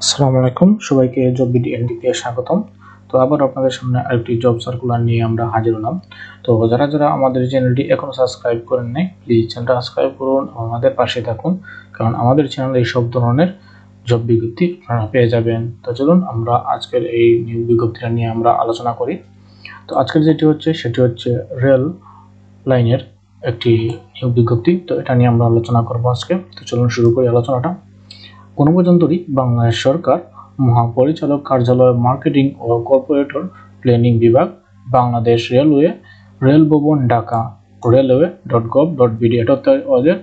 আসসালামু আলাইকুম, সবাইকে জব বিডি এনডিতে স্বাগতম। তো আবার আপনাদের সামনে আরেকটি জব সার্কুলার নিয়ে আমরা হাজির হলাম। তো যারা আমাদের চ্যানেলটি এখনো সাবস্ক্রাইব করেন নাই, প্লিজ চ্যানেলটা সাবস্ক্রাইব করুন, আমাদের পাশে থাকুন, কারণ আমাদের চ্যানেলে এই সব ধরনের জব বিজ্ঞপ্তি আপনারা পেয়ে যাবেন। তো চলুন আমরা আজকের এই নিয়োগ বিজ্ঞপ্তিটা নিয়ে আমরা আলোচনা করি। তো আজকের সেটি হচ্ছে রেল লাইনের একটি নিয়োগ বিজ্ঞপ্তি। তো এটা নিয়ে আমরা আলোচনা করবো আজকে। তো চলুন শুরু করি আলোচনাটা। গণপ্রজাতন্ত্রী বাংলাদেশ সরকার মহাপরিচালক কার্যালয়, মার্কেটিং ও কর্পোরেটর প্ল্যানিং বিভাগ, বাংলাদেশ রেলওয়ে, রেল ভবন, ঢাকা, railway.gov.bd, এটা ওদের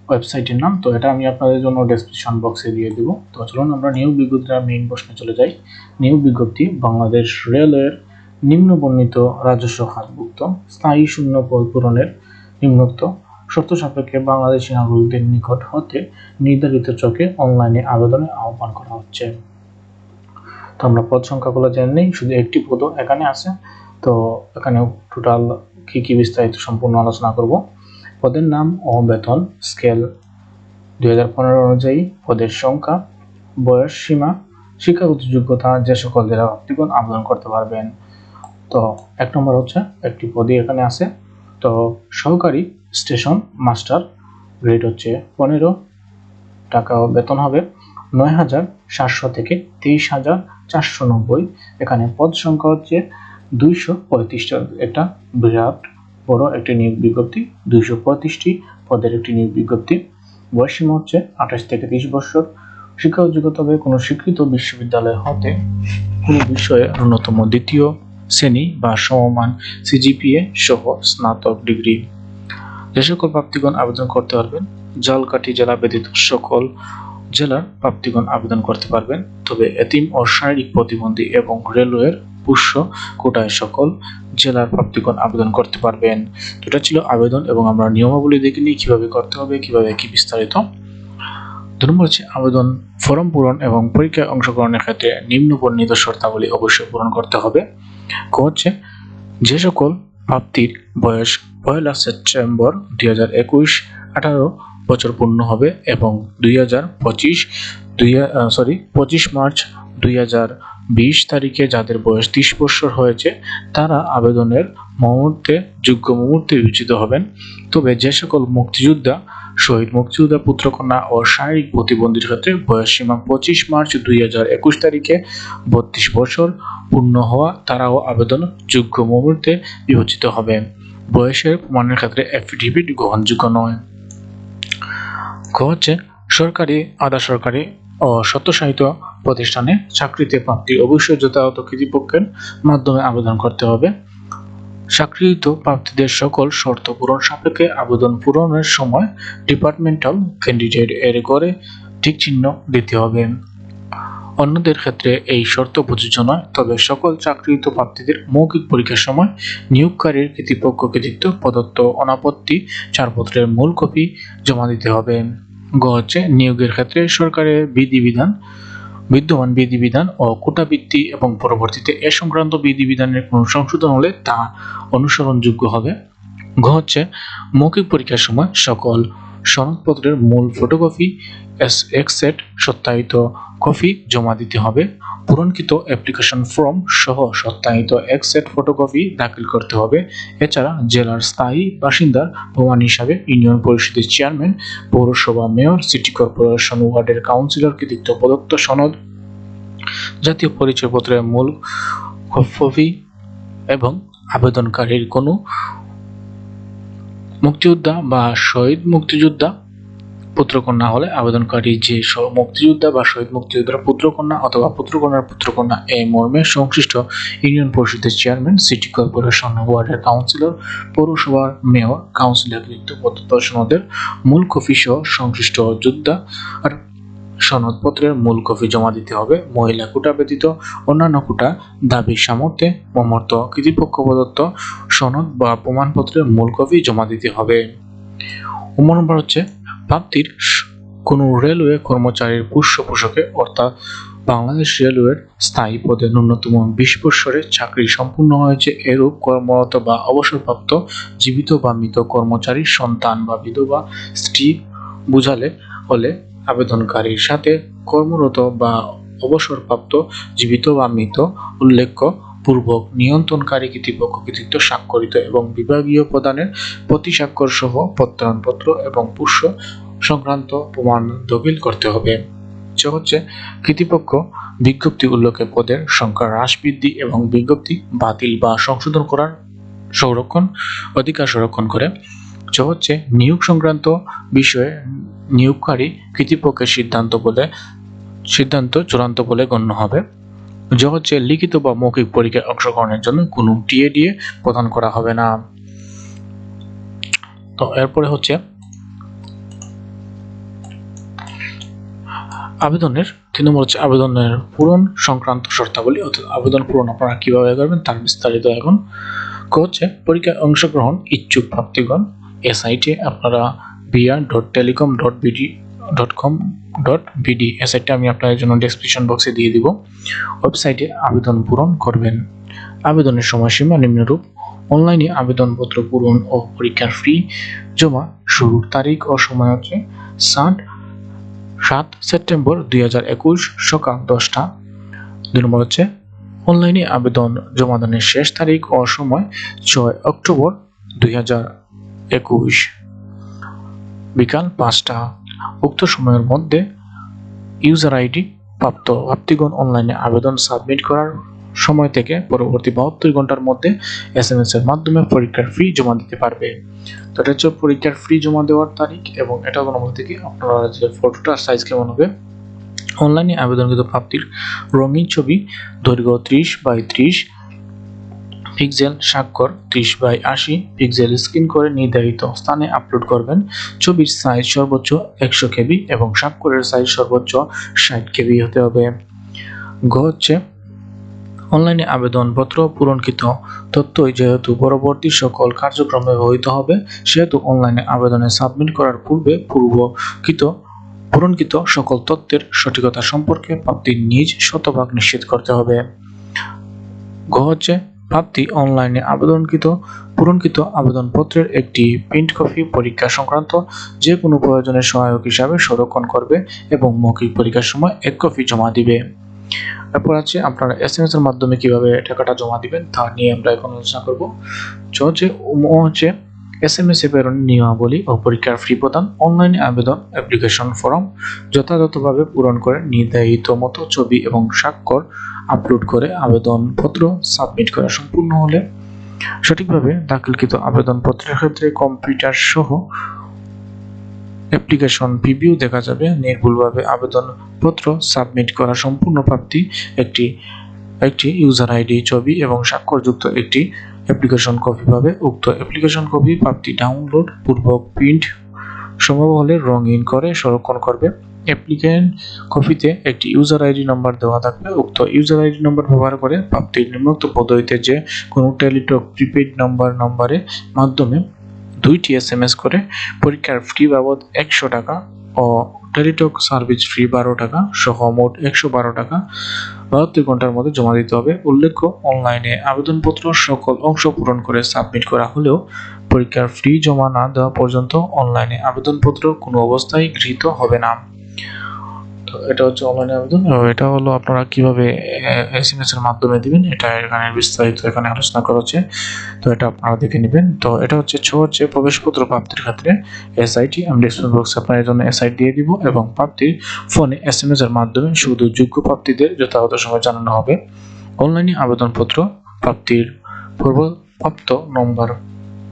ওয়েবসাইটের নাম। তো এটা আমি আপনাদের জন্য ডেসক্রিপশন বক্সে দিয়ে দেব। তো চলুন আমরা নিয়োগ বিজ্ঞপ্তির মেইন প্রশ্নে চলে যাই। নিয়োগ বিজ্ঞপ্তি: বাংলাদেশ রেলওয়ের নিম্ন বর্ণিত রাজস্ব খাতভুক্ত স্থায়ী শূন্য পদ পূরণের নিম্নোক্ত শর্ত সাপেক্ষে বাংলাদেশী নাগরিকদের নিকট হতে নির্ধারিত চকে অনলাইনে আবেদনের আহ্বান করা হচ্ছে। তো আমরা পদ সংখ্যাগুলো জেনে নেই, শুধু একটি পদ এখানে আছে। তো এখানে টোটাল কি বিস্তারিত সম্পূর্ণ আলোচনা করব। পদের নাম ও বেতন স্কেল 2015 অনুযায়ী, পদের সংখ্যা, বয়স সীমা, শিক্ষাগত যোগ্যতা, যে সকল জেলা প্রার্থীগণ আবেদন করতে পারবেন। তো এক নম্বর হচ্ছে একটি পদই এখানে আছে। তো সহকারী স্টেশন মাস্টার, গ্রেড হচ্ছে 15 টাকা, বেতন হবে 9,700 থেকে 23,490। এখানে পদ সংখ্যা হচ্ছে 235টা। এটা বিরাট বড় একটি নিয়োগ বিজ্ঞপ্তি, 235টি পদের একটি নিয়োগ বিজ্ঞপ্তি। বয়সীমা হচ্ছে 28 থেকে 30 বছর। শিক্ষাগত যোগ্যতা হবে কোনো স্বীকৃত বিশ্ববিদ্যালয় হতে কোনো বিষয়ে ন্যূনতম দ্বিতীয় শ্রেণী বা সমমান সিজিপিএ সহ স্নাতক ডিগ্রি। যে সকল প্রার্থীগণ আবেদন করতে পারবেন: ঝালকাঠি জেলা ব্যতীত সকল জেলার প্রার্থীগণ আবেদন করতে পারবেন, তবে এতিম ও শারীরিক প্রতিবন্ধী এবং রেলওয়ের পুষ্য কোটায় সকল জেলার প্রার্থীগণ আবেদন করতে পারবেন। তো এটা ছিল আবেদন, এবং আমরা নিয়মাবলী দেখে নিই কিভাবে করতে হবে, কিভাবে কি বিস্তারিত। 2 নম্বর হচ্ছে আবেদন ফর্ম পূরণ এবং পরীক্ষায় অংশগ্রহণের ক্ষেত্রে নিম্ন বর্ণিত শর্তাবলী অবশ্যই পূরণ করতে হবে। হচ্ছে যে সকল প্রার্থীর বয়স 1 সেপ্টেম্বর 2021 18 বছর পূর্ণ হবে এবং 25 মার্চ 2020 তারিখে যাদের বয়স 30 বছর হয়েছে, তারা আবেদনের যোগ্য মুহূর্তে বিবেচিত হবেন। তবে যে সকল মুক্তিযোদ্ধা, শহীদ মুক্তিযোদ্ধা পুত্রকন্যা ও শারীরিক প্রতিবন্ধীর ক্ষেত্রে বয়স সীমা 25 মার্চ 2021 তারিখে 32 বছর পূর্ণ হওয়া, তারাও আবেদন যোগ্য মুহূর্তে বিবেচিত হবে। বয়সের প্রমাণের ক্ষেত্রে এফিডেভিট গ্রহণযোগ্য নয়। হচ্ছে সরকারি, আধা সরকারি ও স্বত্বশাসিত প্রতিষ্ঠানে চাকরিতে প্রার্থী অবশ্যই যথাযথ কর্তৃপক্ষের মাধ্যমে আবেদন করতে হবে। চাকরিরত প্রার্থীদের সকল শর্ত পূরণ সাপেক্ষে আবেদন পূরণের সময় ডিপার্টমেন্টাল ক্যান্ডিডেট এর ঘরে টিক চিহ্ন দিতে হবে। অন্যদের ক্ষেত্রে এই শর্ত প্রযোজ্য নয়, তবে সকল চাকরিরত প্রার্থীদের মৌখিক পরীক্ষার সময় নিয়োগকারীর কর্তৃপক্ষ কর্তৃক প্রদত্ত অনাপত্তি ছাড়পত্রের মূল কপি জমা দিতে হবে। হচ্ছে নিয়োগের ক্ষেত্রে সরকারের বিদ্যমান বিধিবিধান ও কোটাভিত্তি এবং পরবর্তীতে এ সংক্রান্ত বিধিবিধানের কোনো সংশোধন হলে তা অনুসরণযোগ্য হবে। হচ্ছে মৌখিক পরীক্ষার সময় সকল সনদপত্রের মূল ফটোকপি, এক্সেট সত্যায়িত কপি জমা দিতে হবে। পূরণকৃত অ্যাপ্লিকেশন ফর্ম সহ সত্যায়িত এক্সেট ফটোকপি দাখিল করতে হবে। এছাড়া জেলার স্থায়ী বাসিন্দার প্রমাণ হিসাবে ইউনিয়ন পরিষদের চেয়ারম্যান, পৌরসভা মেয়র, সিটি কর্পোরেশন ওয়ার্ডের কাউন্সিলর কর্তৃক প্রদত্ত সনদ, জাতীয় পরিচয়পত্রের মূল কপি এবং আবেদনকারীর কোনো মুক্তিযোদ্ধা বা শহীদ মুক্তিযোদ্ধা পুত্রকন্যা হলে আবেদনকারী যে মুক্তিযোদ্ধা বা শহীদ মুক্তিযোদ্ধার পুত্রকন্যা অথবা পুত্রকন্যার পুত্রকন্যা এই মর্মে সংশ্লিষ্ট ইউনিয়ন পরিষদের চেয়ারম্যান, সিটি কর্পোরেশন ওয়ার্ডের কাউন্সিলর, পৌরসভার মেয়র, কাউন্সিলর কর্তৃক প্রদত্ত সনদের মূল কপি সহ সংশ্লিষ্ট যোদ্ধা আর সনদপত্রের মূল কপি জমা দিতে হবে। মহিলা কোটা ব্যতীত অন্যান্য কোটা দাবির সামর্থ্যে মমর্ত কর্তৃপক্ষ প্রদত্ত সনদ বা প্রমাণপত্রের মূল কপি জমা দিতে হবে। নম্বর হচ্ছে প্রার্থীর কোনো রেলওয়ে কর্মচারীর পৃষ্ঠপোষকে, অর্থাৎ বাংলাদেশ রেলওয়ের স্থায়ী পদে ন্যূনতম 20 বছরের চাকরি সম্পূর্ণ হয়েছে এরূপ কর্মরত বা অবসরপ্রাপ্ত জীবিত বা মৃত কর্মচারীর সন্তান বা বিধবা স্ত্রী বুঝালে হলে আবেদনকারীর সাথে কর্মরত বা অবসরপ্রাপ্ত জীবিত বা মৃত উল্লেখ্য পূর্বক নিয়ন্ত্রণকারী কর্তৃপক্ষ কর্তৃক স্বাক্ষরিত এবং বিভাগীয় প্রদানের প্রতিস্বাক্ষর সহ প্রত্যয়নপত্র এবং পুষ্য সংক্রান্ত প্রমাণ দখিল করতে হবে। হচ্ছে কর্তৃপক্ষ বিজ্ঞপ্তি উল্লেখে পদের সংখ্যা হ্রাস বৃদ্ধি এবং বিজ্ঞপ্তি বাতিল বা সংশোধন করার অধিকার সংরক্ষণ করে। হচ্ছে নিয়োগ সংক্রান্ত বিষয়ে নিয়োগকারী কর্তৃপক্ষের সিদ্ধান্ত চূড়ান্ত বলে গণ্য হবে। হচ্ছে লিখিত বা মৌখিক পরীক্ষায় অংশগ্রহণের জন্য কোনো টিএডিএ প্রদান করা হবে না। তো এরপরে হচ্ছে আবেদনের 3 নম্বর হচ্ছে আবেদনের পূরণ সংক্রান্ত শর্তাবলী, অর্থাৎ আবেদন পূরণ আপনারা কিভাবে করবেন তার বিস্তারিত এখন হচ্ছে পরীক্ষায় অংশগ্রহণ ইচ্ছুক প্রার্থীগণ এই সাইটে আপনারা br.telecom.bd এই সাইটটা আমি আপনাদের জন্য ডেসক্রিপশন বক্সে দিয়ে দিব। ওয়েবসাইটে আবেদন পূরণ করবেন। আবেদনের সময়সীমা নিম্নরূপ: অনলাইনে আবেদনপত্র পূরণ ও পরীক্ষার ফি জমা শুরুর তারিখ ও সময় হচ্ছে 7 সেপ্টেম্বর 2021 সকাল 10টা। 2 নম্বর হচ্ছে অনলাইনে আবেদন জমাদানের শেষ তারিখ ও সময় 6 অক্টোবর 2021 বিকাল 5টা। উক্ত সময়ের মধ্যে ইউজার আইডি প্রাপ্তগণ অনলাইনে আবেদন সাবমিট করার সময় থেকে পরবর্তী 72 ঘন্টার মধ্যে এসএমএস এর মাধ্যমে পরীক্ষার ফি জমা দিতে পারবে। তো এটা হচ্ছে পরীক্ষার ফি জমা দেওয়ার তারিখ এবং এটা কোনো থেকে আপনারা যে ফটোটার সাইজ কেমন হবে, অনলাইনে আবেদনকৃত প্রাপ্তির রঙিন ছবি দৈর্ঘ্য 30x30 পিক্সেল, স্বাক্ষর 30x80 পিক্সেল স্ক্যান করে নির্ধারিত স্থানে আপলোড করবেন। ছবির সাইজ সর্বোচ্চ 100 কেবি এবং স্বাক্ষরের সাইজ সর্বোচ্চ 60 কেবি হতে হবে। হচ্ছে অনলাইনে আবেদনপত্র পূরণকৃত তথ্যই যেহেতু পরবর্তী সকল কার্যক্রমে ব্যবহৃত হবে, সেহেতু অনলাইনে আবেদনে সাবমিট করার পূর্বে পূরণকৃত সকল তথ্যের সঠিকতা সম্পর্কে প্রার্থীর নিজ শতভাগ নিশ্চিত করতে হবে। হচ্ছে প্রার্থী অনলাইনে পূরণকৃত আবেদনপত্রের একটি প্রিন্ট কপি পরীক্ষা সংক্রান্ত যে কোনো প্রয়োজনের সহায়ক হিসাবে সংরক্ষণ করবে এবং মৌখিক পরীক্ষার সময় 1 কপি জমা দিবে। এরপর আছে আপনারা এসএমএস এর মাধ্যমে কিভাবে টাকাটা জমা দিবেন তা নিয়ে আমরা এখন আলোচনা করব। হচ্ছে এসএমএস এ প্রেরণের নিয়মাবলী ও পরীক্ষার ফি প্রদান। অনলাইনে আবেদন অ্যাপ্লিকেশন ফর্ম যথাযথভাবে পূরণ করে নির্ধারিত মতো ছবি এবং স্বাক্ষর আপলোড করে আবেদনপত্র সাবমিট করা সম্পূর্ণ হলে সঠিকভাবে দাখিলকৃত আবেদনপত্রের ক্ষেত্রে কম্পিউটার সহ অ্যাপ্লিকেশন প্রিভিউ দেখা যাবে। নির্ভুলভাবে আবেদনপত্র সাবমিট করা সম্পূর্ণ প্রাপ্তি একটি ইউজার আইডি, ছবি এবং স্বাক্ষরযুক্ত একটি অ্যাপ্লিকেশন কপি পাবে। উক্ত অ্যাপ্লিকেশন কপি প্রাপ্তি ডাউনলোড পূর্বক প্রিন্ট সম্ভব হলে রঙিন করে সংরক্ষণ করবে। অ্যাপ্লিকেন্ট কপিতে একটি ইউজার আইডি নম্বর দেওয়া থাকবে। উক্ত ইউজার আইডি নম্বর ব্যবহার করে প্রাপ্তির নিম্নোক্ত পদ্ধতিতে যে কোনো টেলিটক প্রিপেইড নম্বরের মাধ্যমে 2টি এসএমএস করে পরীক্ষার ফি বাবদ 100 টাকা ও টেলিটক সার্ভিস ফি 12 টাকা সহ মোট 112 টাকা 72 ঘন্টার মধ্যে জমা দিতে হবে। উল্লেখ্য, অনলাইনে আবেদনপত্র সকল অংশ পূরণ করে সাবমিট করা হলেও পরীক্ষার ফি জমা না দেওয়া পর্যন্ত অনলাইনে আবেদনপত্র কোনো অবস্থায় গৃহীত হবে না। তো এটা হচ্ছে অনলাইনে আবেদন। এটা হলো আপনারা কিভাবে এসএমএস এর মাধ্যমে দিবেন, এটা এখানে বিস্তারিত এখানে আলোচনা করা হচ্ছে। তো এটা আপনারা দেখে নেবেন। তো এটা হচ্ছে প্রবেশপত্র প্রাপ্তির ক্ষেত্রে এসআইটি আমি ডেসক্রিপশন বক্সে আপনাদের জন্য এসআইটি দিয়ে দিব এবং প্রাপ্তির ফোনে এসএমএস এর মাধ্যমে শুধু যোগ্য প্রাপ্তিদের যথাযথ সময় জানানো হবে। অনলাইনে আবেদনপত্র প্রাপ্তির পূর্বপ্রাপ্ত নম্বর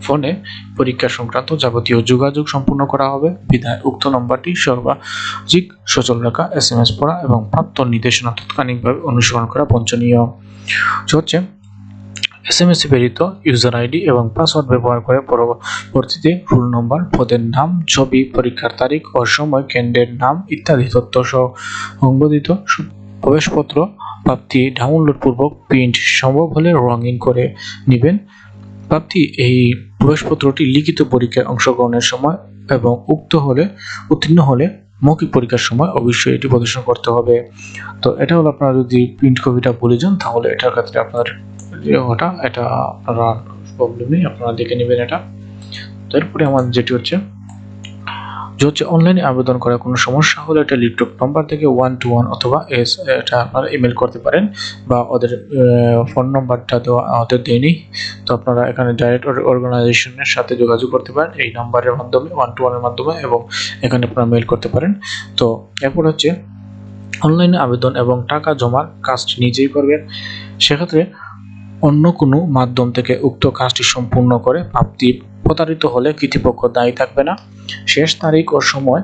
ফোনে পরীক্ষা সংক্রান্ত যাবতীয় যোগাযোগ সম্পূর্ণ করা হবে। বিধায় উক্ত নম্বরটি সর্বাধিক সচল রাখা, এসএমএস পড়া এবং প্রাপ্ত নির্দেশনা তাৎক্ষণিকভাবে অনুসরণ করা বাঞ্ছনীয়। হচ্ছে এসএমএস এ প্রেরিত ইউজার আইডি এবং পাসওয়ার্ড ব্যবহার করে পরবর্তীতে রোল নম্বর, পদের নাম, ছবি, পরীক্ষার তারিখ ও সময়, কেন্দ্রের নাম ইত্যাদি তথ্য সহ সংবলিত প্রবেশপত্র প্রাপ্তি ডাউনলোড পূর্বক প্রিন্ট সম্ভব হলে রঙিন করে নেবেন। প্রাপ্তি এই প্রবেশপত্রটি লিখিত পরীক্ষায় অংশগ্রহণের সময় এবং উত্তীর্ণ হলে মৌখিক পরীক্ষার সময় অবশ্যই এটি প্রদর্শন করতে হবে। তো এটা হলো আপনারা যদি প্রিন্ট কপিটা ভুলে যান তাহলে এটার ক্ষেত্রে আপনার এটা আপনারা প্রবলেম নেই, আপনারা দেখে নেবেন এটা। তারপরে আমাদের যেটি হচ্ছে হচ্ছে অনলাইনে আবেদন করার কোনো সমস্যা হলে এটা লিডটক নাম্বার থেকে 121 অথবা এটা আপনারা ইমেল করতে পারেন, বা ওদের ফোন নাম্বারটা ওদের দেয়নি, তো আপনারা এখানে ডাইরেক্ট অর্গানাইজেশনের সাথে যোগাযোগ করতে পারেন এই নাম্বারের মাধ্যমে 121 এর মাধ্যমে, এবং এখানে আপনারা মেইল করতে পারেন। তো এরপর হচ্ছে অনলাইনে আবেদন এবং টাকা জমার কাজটি নিজেই করবেন। সেক্ষেত্রে অন্য কোনো মাধ্যম থেকে উক্ত কাজটি সম্পূর্ণ করে প্রাপ্তি প্রতারিত হলে কর্তৃপক্ষ দায়ী থাকবে না। শেষ তারিখ ও সময়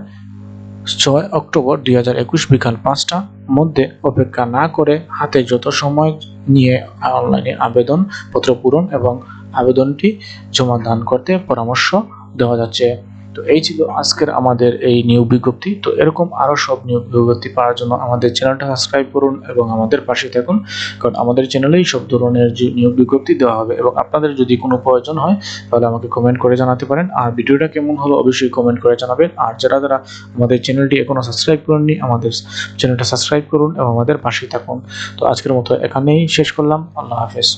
6 অক্টোবর 2021 বিকাল 5টার মধ্যে অপেক্ষা না করে হাতে যত সময় নিয়ে অনলাইনে আবেদন পত্র পূরণ এবং আবেদনটি জমা দান করতে পরামর্শ দেওয়া যাচ্ছে। তো এই ছিল আজকের আমাদের এই নিয়োগ বিজ্ঞপ্তি। তো এরকম আরও সব নিয়োগ বিজ্ঞপ্তি পাওয়ার জন্য আমাদের চ্যানেলটা সাবস্ক্রাইব করুন এবং আমাদের পাশে থাকুন, কারণ আমাদের চ্যানেলেই সব ধরনের যে নিয়োগ বিজ্ঞপ্তি দেওয়া হবে। এবং আপনাদের যদি কোনো প্রয়োজন হয় তাহলে আমাকে কমেন্ট করে জানাতে পারেন। আর ভিডিওটা কেমন হলো অবশ্যই কমেন্ট করে জানাবেন। আর যারা আমাদের চ্যানেলটি এখনও সাবস্ক্রাইব করেননি, আমাদের চ্যানেলটা সাবস্ক্রাইব করুন এবং আমাদের পাশেই থাকুন। তো আজকের মতো এখানেই শেষ করলাম। আল্লাহ হাফেজ।